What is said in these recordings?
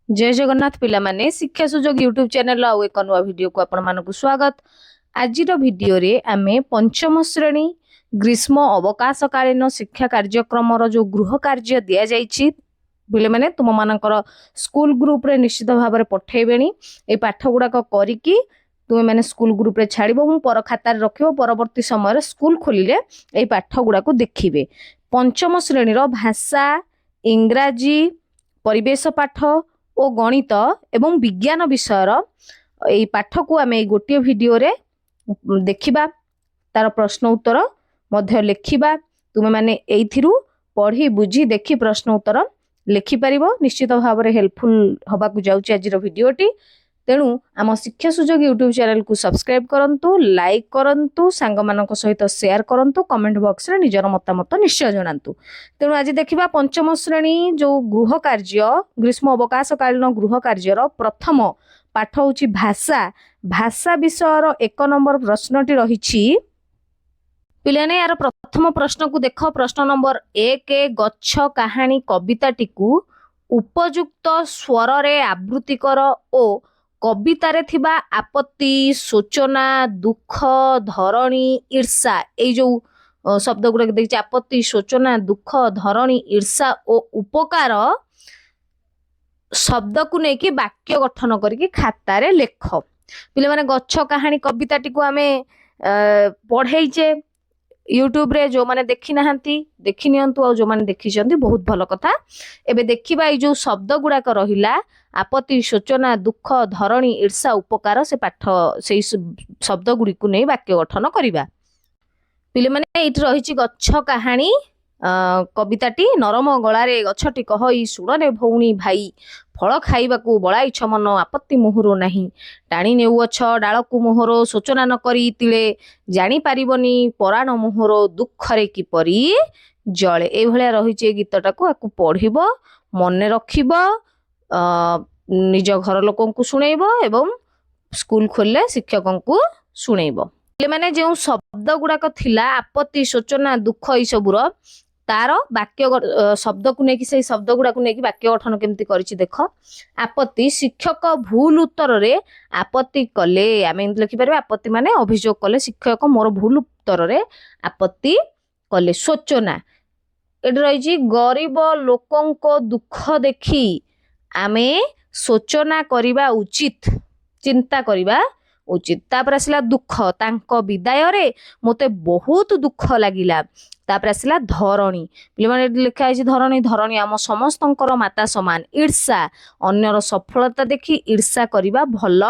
जय जगन्नाथ पिला माने शिक्षा सुजोग यूट्यूब चैनल आउ एक नुआ वीडियो को आपण मानकु स्वागत। आज वीडियो रे आमे पंचम श्रेणी ग्रीष्म अवकाशकालीन शिक्षा कार्यक्रम जो गृह कार्य दिया जाइछि पिले माने तुम मानकर स्कूल ग्रुप रे निश्चित भाव में पठेबेनी ए पाठ गुडा करिकी तुम मैंने स्कूल ग्रुप रे छाड़िबो मु पर खाता रे रखिबो परवर्ती समय स्कूल खोलिले ए पाठ गुडा को देखिबे। पंचम श्रेणी रो भाषा इंग्राजी परिवेश पाठ और गणित एवं विज्ञान विषयर यही पाठ को आम गोटे वीडियो रे देखिबा तार प्रश्न उत्तर मध्य लिखिबा तुमे माने एइथिरु पढ़ी बुझी देखि प्रश्न उत्तर लिखि पारिबो। निश्चित भाव में हेल्पफुल हबा को जाउची आज वीडियोटी। तेणु आम शिक्षा सुजोग यूट्यूब चैनल को सब्सक्राइब करंतु, लाइक करंतु, सांग मानक सहित शेयर करंतु, कमेंट बॉक्स रे निजर मतामत निश्चय जणांतु। तेणु आज देखिबा पंचम श्रेणी जो गृह कार्य ग्रीष्म अवकाशकालीन गृह कार्यर प्रथम पाठ होची भाषा। भाषा विषयर 1 नंबर प्रश्नटी रहिछि पिलाने यार प्रथम प्रश्न को देख। प्रश्न नंबर 1 गच्छ कहानी कविताटी को उपयुक्त स्वर रे आवृत्ति कर ओ कवितारे थिबा आपत्ति सूचना दुख धरणी ईर्षा ए जो शब्द गुड़ा देखिए आपत्ति सूचना दुख धरणी ईर्षा और उपकार शब्द को लेकिन वाक्य गठन करके खातारे लेख। पिले माने गच्छ कहानी कविताटी को आमे पढ़ेइचे यूट्यूब रे जो माने देखि नाहंती देखि नियंतु आ जो माने देखि चंदी बहुत भलो कथा। एबे देखिबा ए जो शब्द गुडा को रहिला आपत्ति सूचना दुख धरणी ईर्षा उपकार से पाठ से शब्द गुडी को नै वाक्य गठन करिबा। पिले माने एठी रहिछि गच्छ कहानी कविताटी नरम गलारे गछटी कहई सुणरे भौणी भाई फल खाइबाकू बळाइछ मन आपत्ति मोहरो नाही टाणी नेउअछ डाळकू मोहरो सूचना न करी तिले जानी पारिबनी पराण मोहरो दुखरे किपरि जळे। ए भलिया रहिछि गीतटाकू आकू पढिबो मने रखिबो निज घर लोकन को सुनेइबो एवं स्कूल खोलले शिक्षकन को सुनेइबो। माने जो शब्द गुड़ाक थिला आपत्ति सूचना दुख ई सबुर तार वाक्य शब्द को लेकिन से शब्द गुड़ा को लेकिन वाक्य गठन केमती करिछि देख। आपत्ति शिक्षक भूल उत्तर रे आपत्ति कले आमे लिखि परबे आपत्ति माने अभियोग कले शिक्षक मोर भूल उत्तर रे आपत्ति कले। सूचना एठी रहिछि गरीब लोकंको दुख देखि आमे सूचना करिबा उचित चिंता करिबा उचित। तापर आसला दुख तांको विदाय रे मोते बहुत दुख लागिला। तापर आसला धरणी पिले माने लिखा है धरणी धरणी आम समस्तंकर माता समान। ईर्षा अन्यर सफलता देखि ईर्षा करिबा भल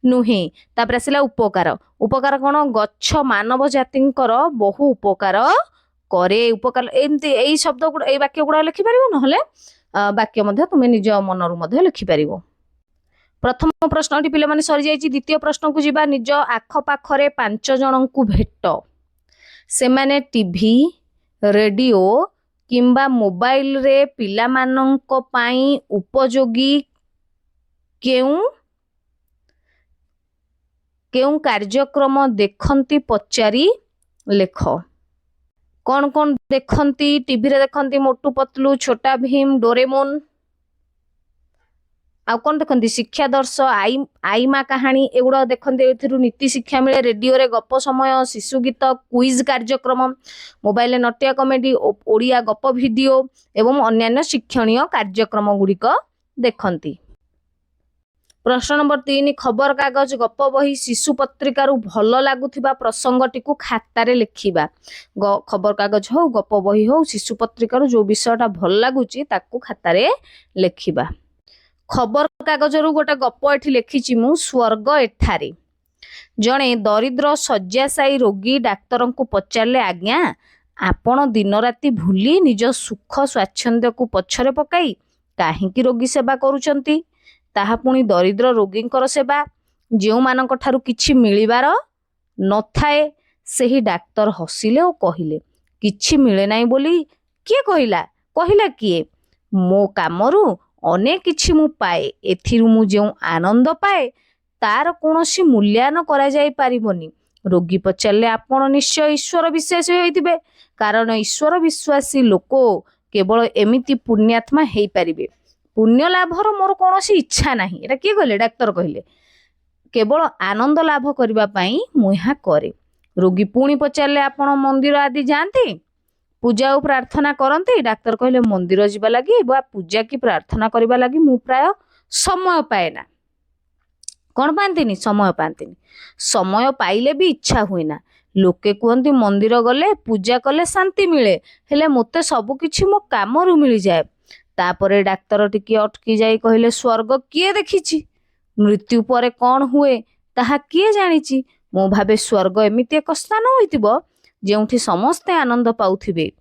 नुहे। तापर आसला उपकार उपकार कोन गच्छ मानव जातिंकर बहु उपकार करे उपकार एमती एई शब्द गुड एई वाक्य गुडा लिखि परिबो नहले वाक्य मध्ये तुमे निज मनरु मध्ये लिखि परिबो। प्रथम प्रश्नटी पिले माने सरी जाइछि। द्वितीय प्रश्न को जिबा निज आख पाखरे 5 जन को भेट से माने टीवी रेडियो किंबा मोबाइल रे पिला मानंको पाई उपयोगी केउ केउ कार्यक्रम देखंती पचारी लेख। कौन कौन देखंती टीवी रे देखंती मोटू पतलू छोटा भीम डोरेमोन आ कौन देखंती शिक्षा दर्श आई माँ कहानी एगुड़ा देखंती एथिरु नीति शिक्षा मिले। रेडियो रे गप समय शिशु गीत क्विज कार्यक्रम मोबाइल रे नटिया कॉमेडी ओडिया गप वीडियो एवं अन्यान्य शिक्षणीय कार्यक्रम गुड़िक देखंती। प्रश्न नंबर 3 खबर कागज गप बही शिशु पत्रिका रु भल लागुथिबा प्रसंगटी को खातारे लिखिबा। खबर कागज हो गप बही हो शिशु पत्रिका रु जो विषयटा भल लागुची ताकू खातारे लिखिबा। खबर कागज रु गोटे गप एठी लिखिछि मु स्वर्ग एठारे। जणे दरिद्र शय्याशायी रोगी डाक्तर को पचारले आज्ञा आपण दिन राति भूली निज सुख स्वाच्छंद्य को पछरे पकाई काहेकि रोगी सेवा करूचंती ताहा पुणी दरिद्र रोगींकर सेवा जेउ मानक ठारू किछि मिलिबार नथाए। सेही डाक्तर हसिले और कहिले किछि मिले नाही बोली किए कहिला कहिला किए मो कामरू अनेक किछि मु पाए एथिरु मु जेउ आनंद पाए तार कोनोसी मूल्यांकन करा जाई पारिबोनी। रोगी पचारले आपण निश्चय ईश्वर विश्वासी होइतिबे कारण ईश्वर विश्वासी लोक केवल एमिति पुण्यात्मा हेई पारिबे पुण्य लाभर मोर कौन इच्छा नहीं। एटा किए कहले डाक्तर कहले केवल आनंद लाभ करबा पई मु यहाँ करे। रोगी पुणी पचारे आपण मंदिर आदि जाती पूजा और प्रार्थना करती। डाक्तर कहले मंदिर जीवा लगी बा पूजा की प्रार्थना करबा लगी मु प्राय समय पाए ना। कौन पाती समय पाती समय पाइले भी इच्छा हुए ना। लोके कहते मंदिर गले पूजा कले शांति मिले हेले मते सबकिछि मो कामरू मिल जाए। तापरे डाक्तर टिके अटकी जाई कहले स्वर्ग किए देखिछि मृत्यु परे कौन हुए ताहा किए जानिछि। मो भावे स्वर्ग एमिति एक स्थान होइतिबो जेउठी समस्ते आनंद पाउथिबे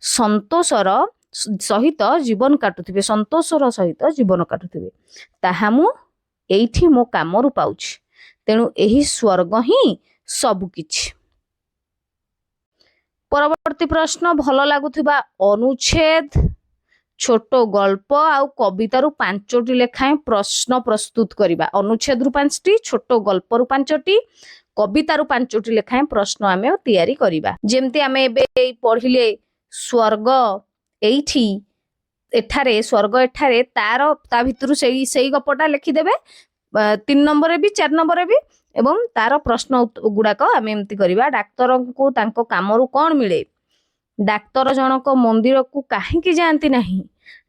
संतोषर सहित जीवन काटुथिबे संतोषर सहित जीवन काटुथिबे ताहा मु एइठी मो कामरू पाउछि। तेणु एही स्वर्ग ही सब किछि। परवर्ती प्रश्न भल लागुथिबा अनुच्छेद छोट गल्प आउ कवितारू 5टी लेखाएं प्रश्न प्रस्तुत करिबा। अनुच्छेद रु 5टी छोट गल्प रु 5टी कवितारू 5टी लेखाएं प्रश्न आमे तैयारी करिबा। जेमती आमे एबे पढ़िले स्वर्ग एइठी एठारे स्वर्ग एठारे तार ता भितरु सेई गपटा लिखि देबे 3 नंबर रे भी 4 नंबर रे भी एवं तार प्रश्न गुड़ाक आमे एमती करिबा। डाक्तर को तांको कामरू कोन मिले। डाक्तर जनक मंदिर को काहेकि जाती नहीं।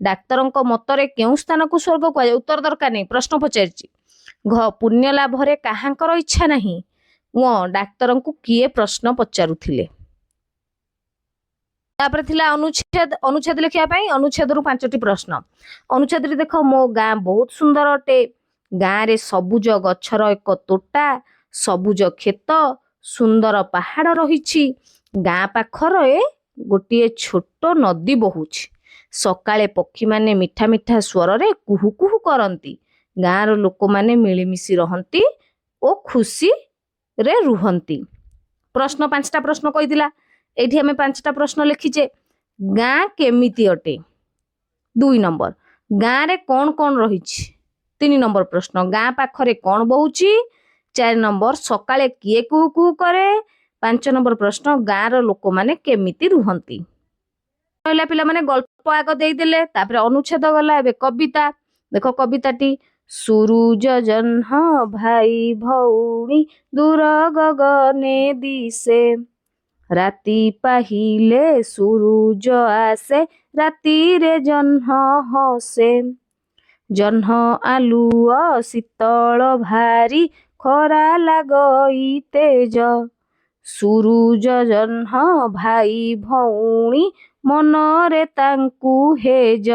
डाक्तर मतरे केउ स्थान को स्वर्ग कह उत्तर दरकार नहीं प्रश्न पचारछि। घ पुण्य लाभरे काहांकर इच्छा नहीं। व डाक्तर को किए प्रश्न पचारुथिले। तापर थिला अनुच्छेद अनुच्छेद लिखिया पई अनुच्छेद रु 5टी प्रश्न। अनुच्छेद रे देखो मो गाँ बहुत सुंदर अटे। गाँ रे सबुज गछर एक तोटा सबुज खेत सुंदर पहाड़ रहिछि। गाँ पाखरे गोटे छोट नदी बहुछि। सकाळे पक्षी माने मिठा मिठा स्वर रे कुहू कुहू करंती। गाँर लोक माने मिलिमिशि रहंती ओ खुशी रे रुहंती। प्रश्न 5टा प्रश्न कहिदिला एठी हमें 5टा प्रश्न लिखिचे। गाँ केमिति अटे 2 नंबर। गाँ रे कौन कौन रहिछि 3 नंबर प्रश्न। गाँ पाखरे कौन बहुछि 4 नंबर। सकाळे किए कुहू कुहू करे 5 नंबर प्रश्न। गाँर लोक माने केमिति रुहंती। पहला पिला माने गल्प आग देई देले तापर अनुच्छेद गला। एबे कविता देखो कविताटी सूरज जह्न भाई भौणी दूर गगने दिसे राति पाहिले सूरज आसे राति रे जह्न हसे जह्न आलुओ शीतल भारी खरा लागई तेज सूरज जह्न भाई भौणी मनरे तांकु हेज।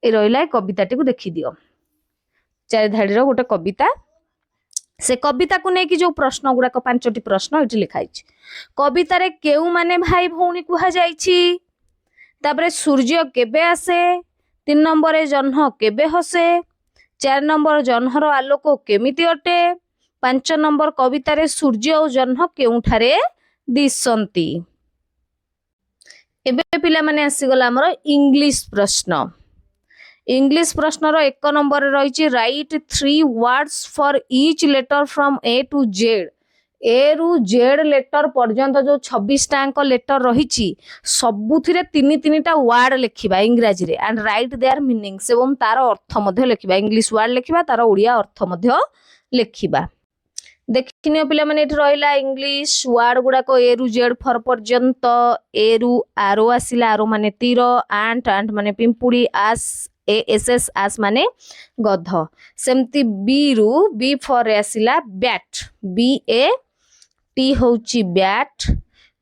ए रहिला कविताटी को देखि दियो। 4 धाड़ीर गोटे कविता। से कविता को नेकी जो प्रश्न गुड़ाक 5टी प्रश्न एठी लिखाई। कवितारे केउ माने भाई भौणी कुहा जाइछि। तापरे सूर्य केबे आसे 3 नंबर रे जह्न केबे हसे 4 नंबर जह्नर आलोक केमिति अटे 5 नंबर कवितारे सूर्य और जह्न केउठारे दिसंती। एबे पिला माने आसीगला हमर इंग्लिश प्रश्न। इंग्लिश प्रश्न रो 1 नंबर रही write 3 words for each letter from A to Z. A रु जेड लेटर पर्यंत जो 26 टांक लेटर रही सबुथिरे 3-3टा वर्ड लिखिबा इंग्रजी रे एंड राइट देयर मीनिंग्स एवं तार अर्थ मध्य लिखिबा। इंग्लिश वर्ड लिखिबा तार ओडिया अर्थ मध्य लिखिबा। देखिनियो पिला माने एठी रहिला इंग्लिश वर्ड गुडा को ए रु जेड फॉर पर्यंत। ए रु आरो आसिला आरो माने तीर आंट आंट माने पिंपुड़ी आस एएसएस आस माने गध। सेमती बी रु बी फॉर आसिला बैट बी ए टी होची bat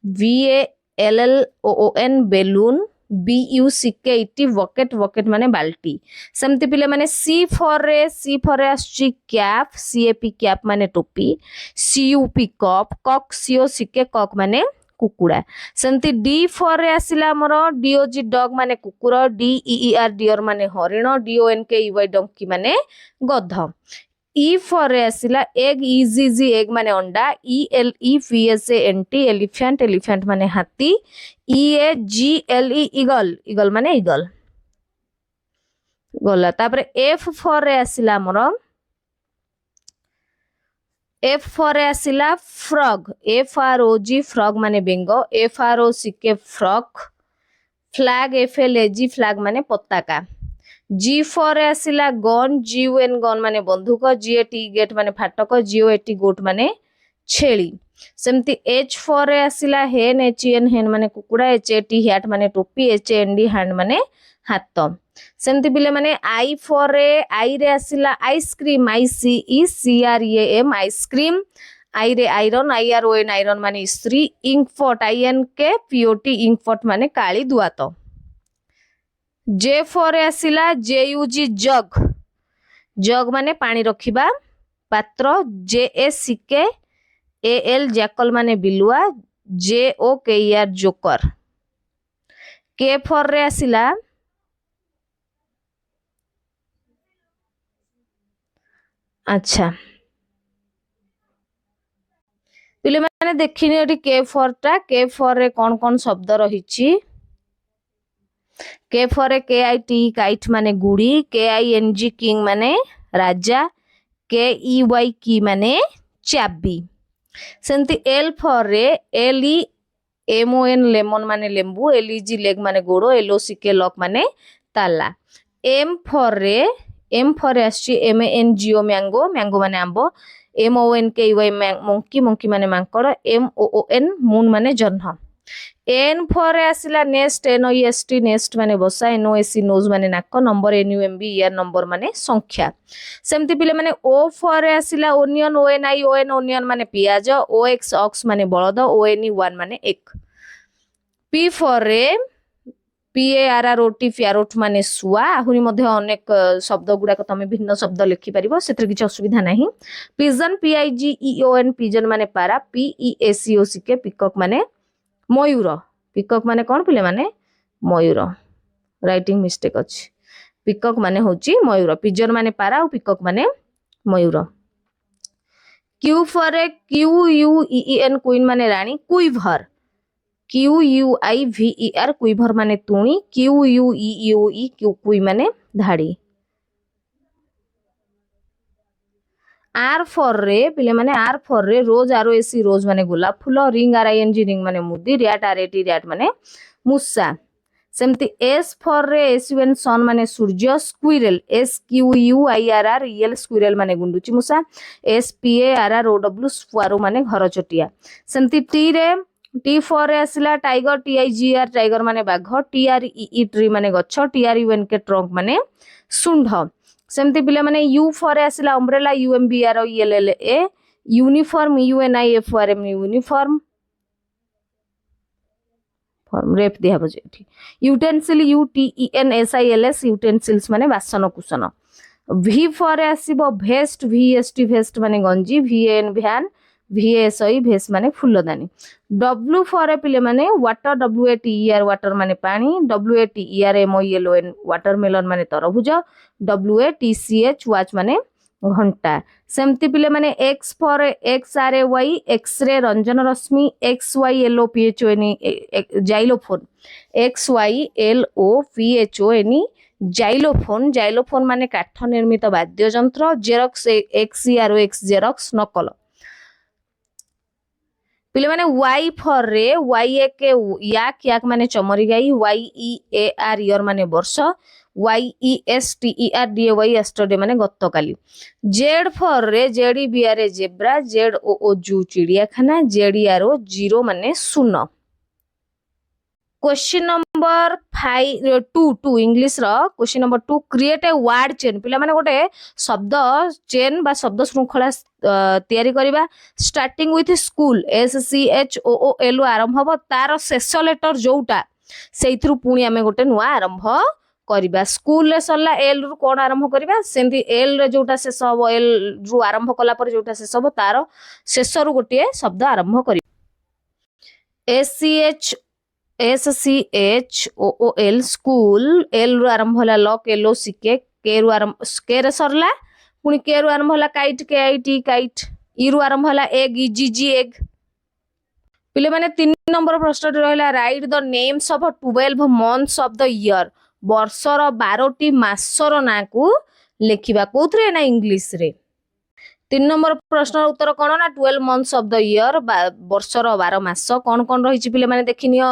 B A L L O O N balloon B U C K E T bucket bucket माने बाल्टी। सेमती पिले माने सी फॉर आसची cap C A P cap माने टोपी सी यू पी कप कक सी ओ सी के कक माने कुकुड़ा। सेमती डी फॉर आसिला हमर डीओजी डॉग माने कुकुर डी ई आर डियर माने हरिण डी ओ एन के ई वाई डंकी माने गध। ई फॉर आसिला एग इजी एग माने अंडा E L E P H A N T elephant elephant माने हाथी E A G L E eagle eagle माने ईगल गला। तापर एफ फॉर आसिला हमर एफ फॉर आसिला frog F R O G frog माने बेंग F R O C K frock flag F L A G flag माने पताका। G for आसिला गन GUN गन माने बंदूक GAT गेट माने फाटक GOAT गोट माने छेली सेमती H for आसिला हेन HEN हेन माने कुकुड़ा HAT हैट माने टोपी HAND हैंड माने हाथ सेमती पिले माने I for आई रे आसिला आइसक्रीम ICECREAM आइसक्रीम आई रे आयरन IRON आयरन माने स्त्री इंकपॉट INKPOT इंकपॉट माने काली दुआत J for आसिला JUG जग जग माने पानी रखिबा पात्र JACKAL जैकल माने Bilua JOKER joker K for रे आसिला अच्छा पिले माने देखिनी एटी K for टा K for रे कौन शब्द रहिछि K for KIT काइट माने गुड़ी KING किंग माने राजा KEY की माने चाबी सेमती L for LEMON लेमन माने लेंबू LEG लेग माने गोड़ो LOCK लॉक माने ताला M for आछि MANGO मैंगो मैंगो माने आंबो MONKEY मंकी मंकी माने मांकड़ MOON मून माने जह्न N for आसिला नेस्ट NOEST नेस्ट माने बसा NOSE नोज माने नाक नंबर NUMB ईयर नंबर माने संख्या सेमती पिले माने O for आसिला ओनियन ONION ओनियन माने पियाज OX ऑक्स माने बळद ONE1 माने एक P for PARROT प्यारोट माने सुआ आहुरी मध्य अनेक शब्द गुड़ाक तमे भिन्न शब्द लिखि परिबो सेतिर किछ असुविधा नाही पिजन PIGEON पिजन माने पारा PEACOCK पिकॉक माने मयूर पिकॉक माने कोन पिले माने मयूर राइटिंग मिस्टेक अछि पिकॉक माने होची मयूर पिजन माने पारा और पिकॉक माने मयूर Q for QUEEN क्वीन माने रानी क्विभर QUIVER क्विभर माने तुणी QUEUE क्वी माने धाड़ी R for पिले माने R for रोज ROS रोज माने गोलाप फूल रिंग RING रिंग माने मुदी रैट RAT रैट माने मुसा सेमती S for SUN सन माने सूर्य स्क्विरल SQUIRREL स्क्विरल माने गुंडुची मुसा SPARROW स्क्वारो माने घर चटिया सेमती T for आसिला टाइगर TIGR टाइगर माने बाघ TREE ट्री माने गच्छ TRUNK ट्रंक माने सुंढ सेमती पिले माने U for आसिला umbrella UMBRELLA uniform UNIFORM uniform form रेप दिया बजे एठी यूटेंसिल UTENSILS यूटेंसिल्स माने बासन कुसन V for आसीबो भेस्ट VST भेस्ट माने गंजी VAN भ्यान VSI भेस माने फुलदानी W for पिले माने वाटर WATER वाटर माने पानी WATERMOLON वाटरमेलन माने तरभुज WATCH वाच माने घंटा सेमती पिले माने X for XRAY एक्सरे रंजन रश्मि XYLOPHON xylophone XYLOPHON xylophone xylophone माने काठ निर्मित वाद्य यंत्र जेरक्स XEROX जेरक्स नकल पिले माने Y for YAK याक याक माने चमरी गाई YEAR ईयर माने वर्ष YESTERDAY yesterday माने गतकाली Z for ZEBR जेब्रा ZOOजू चिड़ियाखाना ZERO जीरो माने शून्य क्वेश्चन नंबर 2 इंग्लिश रो question number 2 create a word chain पिला माने गोटे शब्द चेन बा शब्द श्रृंखला तयारी करिबा स्टार्टिंग विथ स्कूल SCHOOL आरंभ हबो तार शेष लेटर जोटा सेइथरु पुणी आमे गोटे नुआ आरंभ करिबा स्कूल रे सरला एल रु कोन आरंभ करिबा सेंती एल रे जोटा शेष हबो एल रु आरंभ कला पर जोटा शेष हबो तार शेष रु गोटे शब्द आरंभ करि SCHOOL स्कूल एल रु आरंभ होला लक LOCK के रु आरंभ के रे सरला पुणी के रु आरंभ होला काइट KIT काइट ई रु आरंभ होला एग EGG एग पिले माने 3 नंबर प्रश्न रहला राइट द नेम्स ऑफ 12 मंथ्स ऑफ द ईयर वर्षर 12टी मासर ना को लेखिबा कोथरे ना इंग्लिश रे 3 नंबर प्रश्न उत्तर कोन ना 12 मंथ्स ऑफ द ईयर वर्षर 12 मास कोन कोन रहिछि पिले माने देखिनियो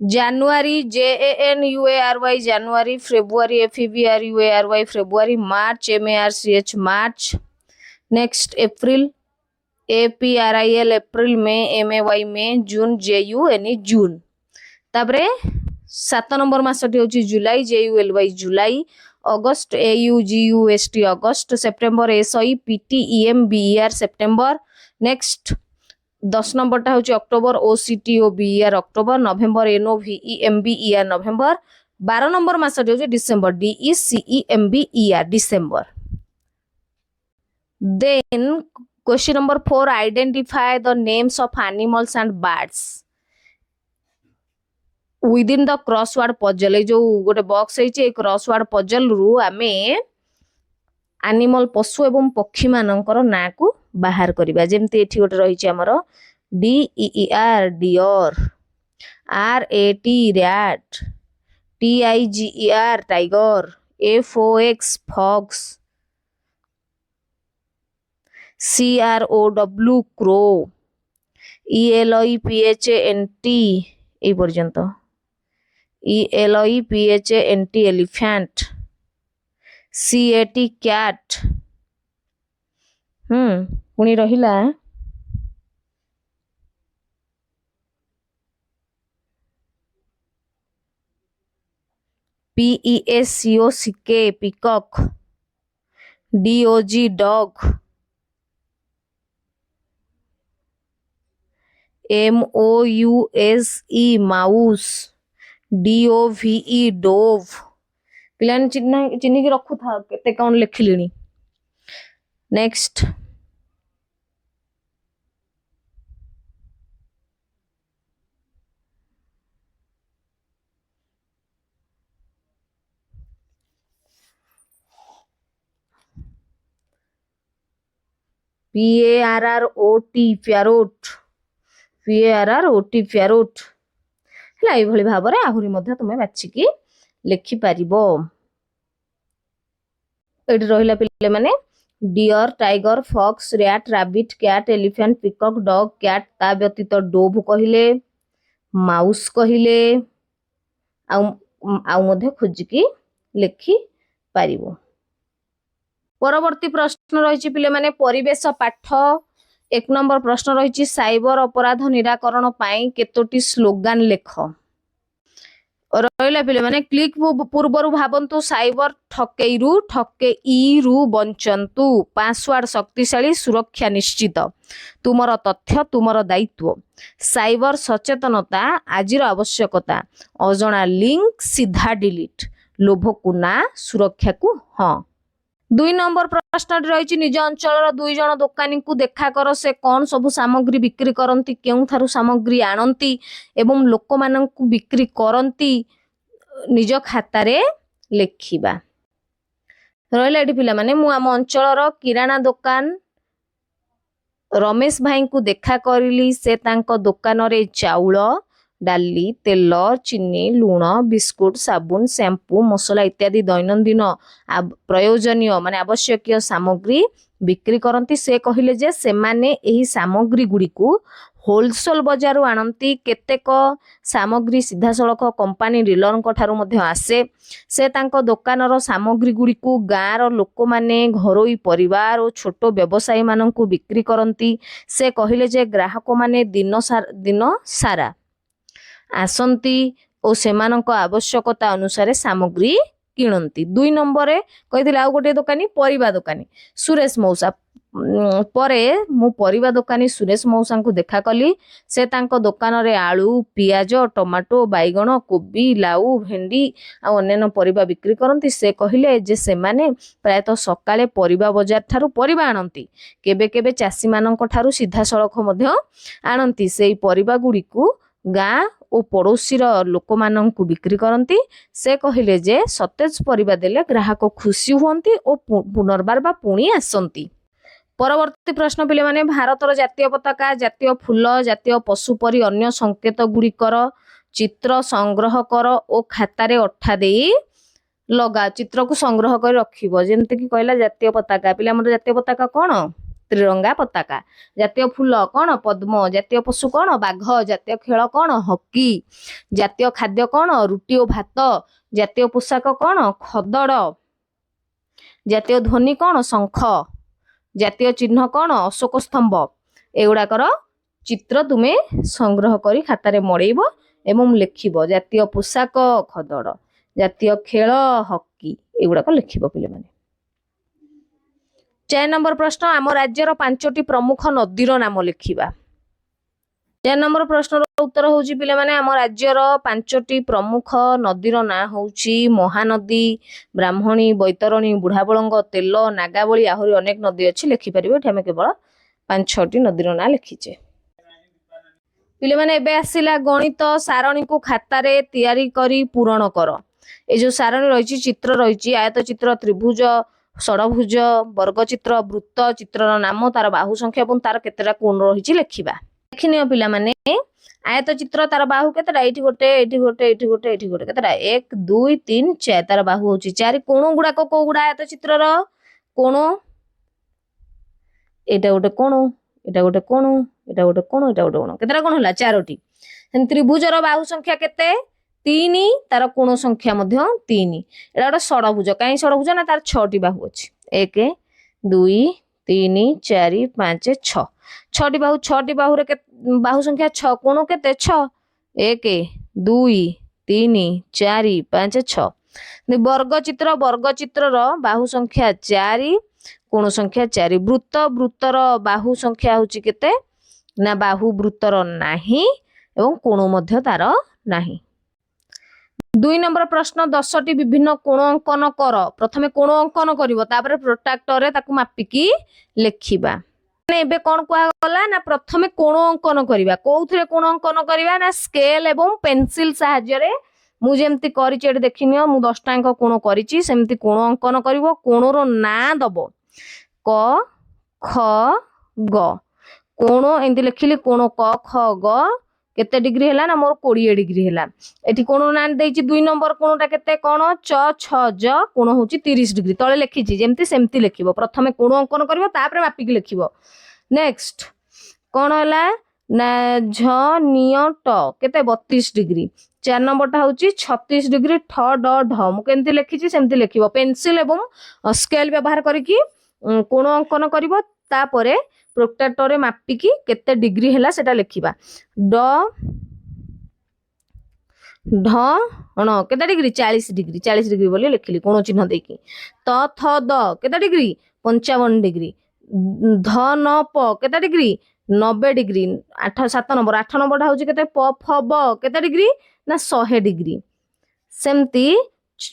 January, JANUARY, January, February, FEBRUARY, February, March, MARCH, March. Next, April, APRIL, April, May, MAY, May, June, JUNE, June. तापरे 7 नंबर मासटी होची July, JULY, July, August, AUGUST, August, September, SIPTEMBER, September. Next 10 number टा होची October, OCTOBER, October, November, NOVEMBER, November. 12 number मासटी होची December, DECEMBER, December. Then question number 4, identify the names of animals and birds within the crossword puzzle. जो गोटे box है crossword puzzle रु आमे animal पशु एवं पक्षी मानकर ना को बाहर करिबा. जेमती एठी गोटे रहिछि हमर DEER deer, RAT rat, TIGER tiger, FOX fox, CROW crow, ELIPHANT এই পর্যন্ত, ELIPHANT এলিফ্যান্ট, CAT ক্যাট. পুଣି ରହିଲା PEACOCK peacock, DOG dog, MOUSE mouse, DOVE dove. ପିଲାମାନେ ଚିହ୍ନିକି ରଖୁଥାଅ କେତେ କଣ ଲେଖିଲିଣି. Next PARROT parrot, PARROT parrot ହେଲା. ଏଇଭଳି ଭାବରେ ଆହୁରି ମଧ୍ୟ ତୁମେ ବାଛିକି ଲେଖିପାରିବ. ଏଠି ରହିଲା ପିଲାମାନେ deer, tiger, fox, rat, rabbit, cat, elephant, peacock, dog, cat. ता व्यतीत डोभ कहिले, माउस कहिले, आउ मध्य खोजिकी लेखि पारिबो. परवर्ती प्रश्न रही पिले माने परिवेश पाठ. 1 नंबर प्रश्न रही साइबर अपराध निराकरण पाई केतोटी स्लोगान लेख. रहिला पिले माने क्लिक पूर्वरु भाबंतु साइबर ठकेई रु बंचंतु. पासवर्ड शक्तिशाली, सुरक्षा निश्चित. तुमर तथ्य तुमर दायित्व. साइबर सचेतनता आजिर आवश्यकता. अजणा लिंक सीधा डिलीट. लोभ को ना, सुरक्षा को हाँ. 2 नंबर प्रश्न रही निज अंचल 2 जन दोकानी को देखा कर से कौन सब सामग्री बिक्री करती, केउं थारु सामग्री आणती एवं लोक माननकु बिक्री करती निज खातारे लेखिबा. रहिला एठी पिला माने मु आम अंचलर किराणा दुकान रमेश भाई को देखा करली. से तांको दुकान रे चाउल, डाली, तेल, चीनी, लुण, बिस्कुट, साबुन, शैम्पू, मसला इत्यादि दैनंदिन प्रयोजनीय माने आवश्यकीय सामग्री बिक्री करती. से कहिले जे से माने एही सामग्री गुडी को होलसेल बजार आणती. केतेक सामग्री सीधा सड़क कंपानी डीलर ठारू मध्य आसे. से तांको दुकानर सामग्री गुडी को गाँव लोक माने, घरोई परिवार और छोट व्यवसायी माननकु बिक्री करती. से कहिले जे ग्राहक माने दिन सारा आसंती और सेमानक आवश्यकता अनुसार सामग्री किणती. 2 नंबर कही आउ गोटे दोकानी परिबा दोकानी सुरेश मौसा. परे मु परिबा दोकानी सुरेश मौसा को देखा कली. से तांको दुकान रे आलू, पियाज, टमाटो, बैगण, कोबी, लाउ, भेंडी आ अन्य परिबा बिक्री करती. से कहिले जे से माने प्रायतः सकाळे परिबा बजार ठारू परिबा आणती. केबे केबे चासी मानक ठारू सीधा सड़क मध्य आणती. सेई परिबा गुडी को गाँ और पड़ोसी लोक माननकु बिक्री करती. से कहिले जे सतेज परिबा देले ग्राहक खुशी हुअंती और पुनर्बार बा पुणी आसंती. परवर्ती प्रश्न पिले माने भारतर जातीय पताका, जातीय फूल, जातीय पशु परी अन्य संकेत गुड़िकर चित्र संग्रह कर और खातारे अठा देई लगा. चित्र को संग्रह कर रखिबो. जेमते कि कहला जातीय पताका. पिले हमर जातीय पताका कोन? त्रिरंगा पताका। जातीय फूल कौन पद्म। जातीय पशु कौन बाघ। जातीय खेल कौन हॉकी। जातीय खाद्य कौन रुटी और भात। जातीय पोशाक कौन खदड़। जातीय ध्वनि कौन शंख। जातीय चिन्ह कौन अशोक स्तंभ। एगुड़ाकर चित्र तुमे संग्रह करी खातारे मड़ेइब एवं लिखिब। जातीय पोशाक खदड़। जातीय खेल हॉकी एगुड़ाक लिखिब पिले माने। 4 नंबर प्रश्न आम राज्यर 5टी प्रमुख नदीर नाम लिखिबा। 4 नंबर प्रश्न उत्तर होउची पिले माने आम राज्यर 5टी प्रमुख नदीर ना होउची महानदी, ब्राह्मणी, बैतरणी, बुढ़ाबलंग, तेल, नागावली आहुरी अनेक नदी अछि लिखि परिबे। एठी हम केवल 5-6टी नदीर ना लिखिचे। पिले माने एबे आसिला गणित सारणी को खातारे तैयारी करी पूरण कर। ए जो सारणी रहिची चित्र रहिची आयत चित्र, त्रिभुज, षडभुज, वर्ग चित्र, वृत्त चित्रर नाम, तार बाहु संख्या और तार केतेटा कोण रहिची लिखिबा। देखिनियो पिला माने आयत चित्र तार बाहु केतेटा एठी गोटे एठी गोटे एठी गोटे एठी गोटे केतेटा 1 2 3 4 तार बाहु होची 4। कोण गुडा को गुडा आयत चित्रर कोण एटा गोटे कोण एटा गोटे कोण एटा गोटे कोण एटा गोटे कोण केतेटा कोण होला 4टी। त्रिभुजर बाहु संख्या केते 3 तार कोण संख्या मध्य 3। एटा गोटे षडभुज काई षडभुज ना तार 6टी बाहु अछि 1 2 3 4 5 6 6टी बाहु 6टी बाहु रे बाहु संख्या 6 कोण केते 6 1 2 3 4 5 6। वर्ग चित्रर बाहु संख्या 4 कोण संख्या 4। वृत्त वृत्तर बाहु संख्या होची केते ना बाहु वृत्तर नाही एवं कोण मध्य तार नाही। 2 नंबर प्रश्न 10टी विभिन्न कोण अंकन कर। प्रथमे कोण अंकन करिवो तापर प्रोट्राक्टर रे ताकू मापिकी लेखिबा। ने एबे कोन कुआ गला ना प्रथमे कोण अंकन करिबा। कोउथरे कोण अंकन करिबा ना स्केल एवं पेंसिल सहाय्य रे मु जेमति करिछि एट देखिनियो मु 10 टांक कोण करिछि सेमति कोण अंकन करिवो। कोणरो ना दबो क ख ग कोण एंति लिखिली कोण क ख ग केते डिग्री हैला ना मोर 20 डिग्री हैला। एठी कोण ना देइछि 2 नंबर कोणटा केते कोण च छ ज कोण होची 30 डिग्री तळे लिखिछि जेमति सेमति लिखिबो। प्रथमे कोण अंकन करिवो तापर मापिकी लिखिबो। नेक्स्ट कोण हैला ना झ निय ट केते 32 डिग्री। 4 नंबरटा होची 36 डिग्री ठ ड ढ मु केमति लिखिछि सेमति लिखिबो। पेंसिल एवं स्केल व्यवहार करिकि कोण अंकन करिवो तापरे प्रोट्राक्टर रे मापिकी केते डिग्री हैला सेटा लिखिबा। ड ढ अण केते डिग्री 40 डिग्री बोली लिखिली कोण चिन्ह देकी। त थ द केते डिग्री 55 डिग्री। ध न प केते डिग्री 90 डिग्री। 7 नंबर 8 नंबरटा होची केते प फ ब केते डिग्री ना 100 डिग्री। सेमती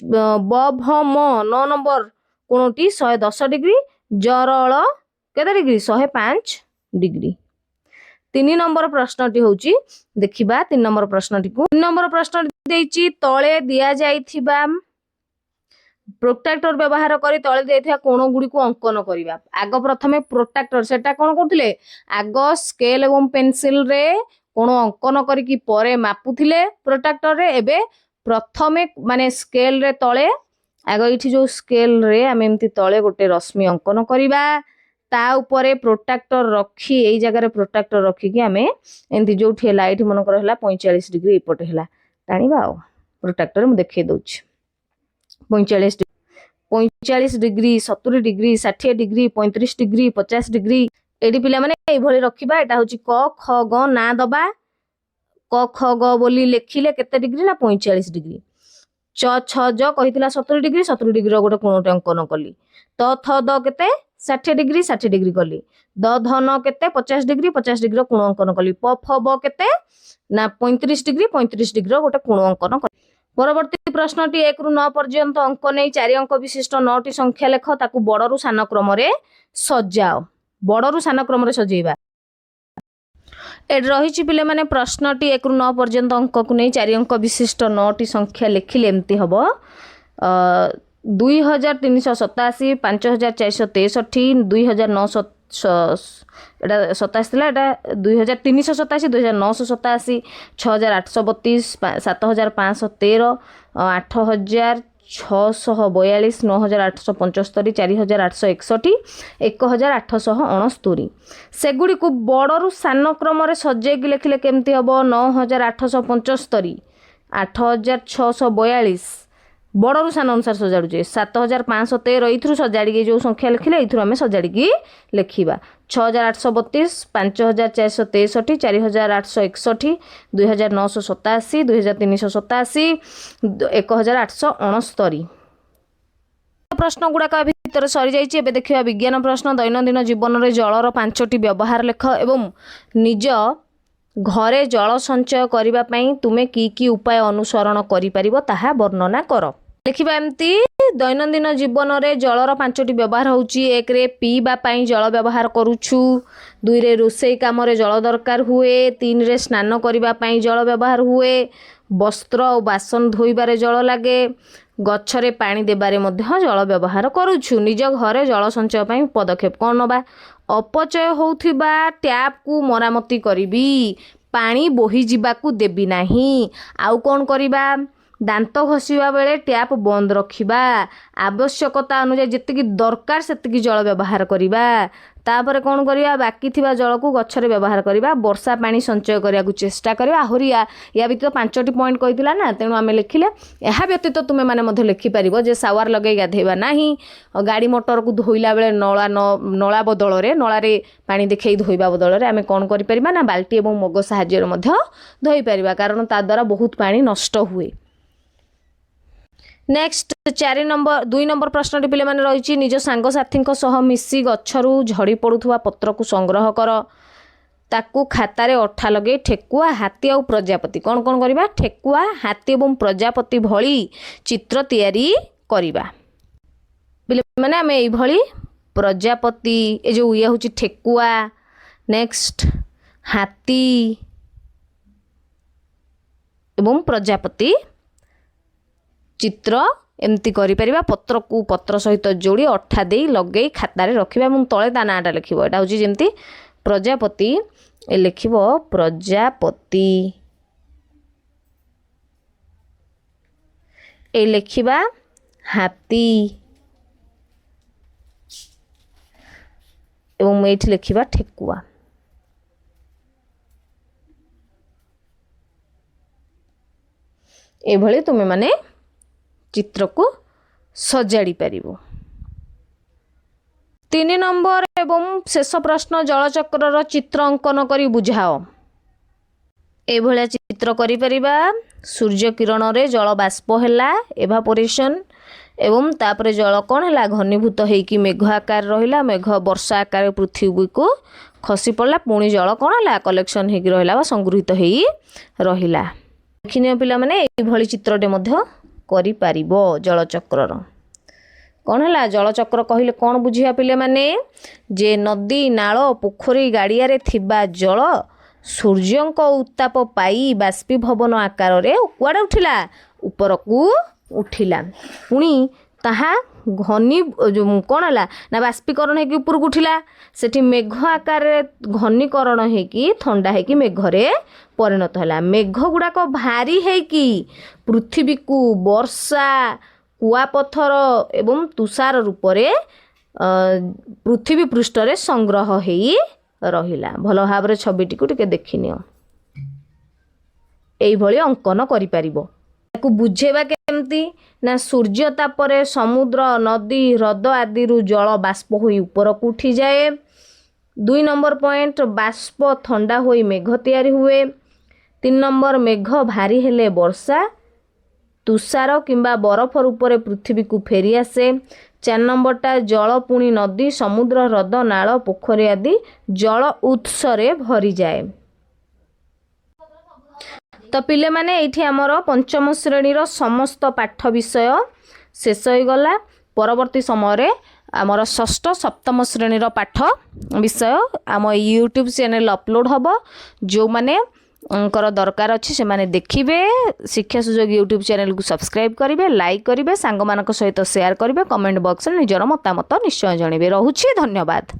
ब भ म 9 नंबर कोणटी 110 डिग्री। जरल केते डिग्री 105 डिग्री। 3 नंबर प्रश्नटी होची देखिबा 3 नंबर प्रश्नटी को 3 नंबर प्रश्न देइची तळे दिया जाइथिबा प्रोट्राक्टर व्यवहार करी तळे देइथिबा कोण गुडी को अंकन करिबा। आग प्रथमे प्रोट्राक्टर सेटा कोन करथिले आग स्केल एवं पेंसिल रे कोण अंकन करी की परे मापुथिले प्रोट्राक्टर रे। एबे प्रथमे माने स्केल रे तळे आग इठी जो स्केल रे हम एमती तळे गोटे रश्मि अंकन करिबा ता ऊपरे प्रोट्राक्टर रखी एई जगह रे प्रोट्राक्टर रखी कि हमें एंती जोठी हैला एठी मन कर हैला 45 डिग्री एपटे हैला टाणीबा आ प्रोट्राक्टर मु देखै दोछ 45 degree 70 degree 60 degree 35 degree 50 degree एडी पिला माने एई भली रखिबा। एटा होची क ख ग ना दबा क ख ग बोली लेखिले केते डिग्री ना 45 डिग्री। च छ ज कहितला 70 डिग्री रो गोटे कोणटे अंकन कली। त थ द केते 60 डिग्री कली। द ध न केते 50 डिग्री रो कोण अंकन कली। प फ ब केते ना 35 डिग्री रो गोटे कोण अंकन कली। परवर्ती प्रश्नटी 1 रु 9 पर्यंत अंक नै 4 अंक विशिष्ट 9टी संख्या लेख ताकू बडरु सान क्रम रे सजाओ। बडरु सान क्रम रे सजेइबा। एड रही पिले माने प्रश्नटी 1 रु 9 पर्यंत अंक को नहीं 4 अंक विशिष्ट 9टी संख्या लिखिले एमती हबो 2387 5463 2987 एटा 27 थिला एटा 2387 2987 6832 7513 8000 642, 9875, 4861, 1869 सेगुड़ी को बड़रू सान क्रम सजेकी लिखिले केमती हम 9875, 8642 बड़रू सान अनुसार सजाड़ुचे 7513 ये सजाड़ी जो संख्या लिखिले ये आम सजाड़ी लिखा 6832, 5463, 4861, 2987, 2387, 1869 प्रश्न गुड़ाक भितर सरी जाइए। देखिए विज्ञान प्रश्न दैनंदिन जीवन में जलर 5टी व्यवहार लेख एवं निज घरे जल संचय करने तुमे की उपाय अनुसरण कर वर्णना कर। लिखा एमती दैनंदिन जीवन में जलर 5टी व्यवहार होची। 1 रे पीवा पाई जल व्यवहार करुछु, 2 रे रोषेई काम रे जल दरकार हुए, 3 रे स्नान करबा पाई जल व्यवहार हुए, वस्त्र और बासन धोइबारे जल लागे, गच्छरे पानी देबारे मध्य जल व्यवहार करुछु। निज घरे जल संचय पाई पदक्षेप कौन नबा? अपचय होउथिबा टैप को मरामती करिबी, पानी बोही जिबाकू देबी नाही। आउ कौन करिबा? दांत घषिबा बेले टैप बंद रखिबा, आवश्यकता अनुसार जेतिकी दरकार सेतिकी जल व्यवहार करिबा। तापरे कौन करिबा? बाकी थिबा जल को गच्छरे व्यवहार करिबा, वर्षा पानी संचय करिया को चेष्टा करिबा। आहुरी या व्यतीत 5टी पॉइंट कहितला ना, तेणु आमे लिखिले। एहा व्यतीत तुमे माने मध्य लिखि परिबो जे सावर लगे गाधेबा नाही, गाड़ी मोटर को धोइला बेले नळा बदल रे नळा रे पानी देखै धोइबा बदल रे आमे कोन करि परिबा ना बाल्टी एवं मग सहाय्य मध्य धोइ परिबा, कारण ता द्वारा बहुत पानी नष्ट हुए। नेक्स्ट 2 नंबर प्रश्न पे मैंने रही निज सांगसाथी मिसी गच्छरू झड़ी पड़ुवा पत्र को संग्रह कर, ताकू खातारे अठा लगे ठेकुआ, हाथी और प्रजापति कौन कौन करवा? ठेकुआ, हाथी और प्रजापति भली चित्र तैयारी करवा। मैंने आम ये प्रजापति ए जो ये हूँ ठेकुआ, नेक्स्ट हाथी एवं प्रजापति चित्र एमती करिपरिबा। पत्र को पत्र सहित जोड़ी अठा दे लगे खातारे रखिबा एवं तले ता नाटा लिखिबो। एटा होची जेमती प्रजापति ए लिखिबो प्रजापति, ए लिखिबा हाथी एवं एठी लिखिबा ठेकुआ। ए भली तुमे माने चित्र को सजाड़ी पारिबो। 3 नंबर एवं शेष प्रश्न जलचक्र चित्र अंकन करी बुझाओ। ए भलिया चित्र करि परिबा। सूर्य किरण रे जल बाष्प हैला एवापोरेशन, एवं तापरे जल कौन हैला घनीभूत हेकी मेघ आकार रहिला, मेघ वर्षा आकार पृथ्वी को खसी पड़ला, पुणी जल कौन हैला कलेक्शन हेकी रहिला बा संगृहित हेई रहिला। देखिनियो पिला माने ए भली चित्रटे मध्य करि पारिबो। जलचक्र कौन है? जलचक्र कहले कौन बुझिया पिले माने जे नदी नाल पोखरी गाड़िया रे थिबा जल सूर्यंक उत्ताप पाई बाष्पीभवन आकार रे कुआडे उठिला? ऊपर को उठिला, पुणी ताहा घनी कौन है ना बाष्पीकरण है ऊपर को उठिला, सेठी मेघ आकार घनीकरण है कि थंडा है कि मेघरे परिणत है। मेघ गुड़ाक भारी है कि पृथ्वी को वर्षा कुआपथर एवं तुषार रूप से पृथ्वी पृष्ठ रे संग्रह है रहिला। भल भाव छविटी को टिके देखिनियो, एई भली अंकन करि परिबो। ताकू बुझेबा केमती ना सूर्य तापरे समुद्र नदी ह्रद आदि जल बाष्प होई ऊपर को उठी जाए। 2 नंबर पॉइंट बाष्प ठंडा होई मेघ तैयारी हुए। 3 नंबर मेघ भारी हेले वर्षा तुषार किंबा बरफ रूपरे पृथ्वी को फेरी आसे। 4 नंबरटा जल पुणी नदी समुद्र ह्रद नाल पोखरी आदि जल उत्स रे भरी जाए। तो पिले माने एठी हमर पंचम श्रेणी रो समस्त पाठ विषय शेष हो गला। परवर्ती समय रे हमर षष्ठ सप्तम श्रेणी रो पाठ विषय आम यूट्यूब चैनल अपलोड हबो। जो माने कर दरकार अच्छी से माने देखिबे, शिक्षा सुजोग यूट्यूब चैनल को सब्सक्राइब करिवे, लाइक करिवे, सांग मानक सहित शेयर करिवे, कमेंट बॉक्स रे निजर मतामत निश्चय जणिबे। रहुछि, धन्यवाद।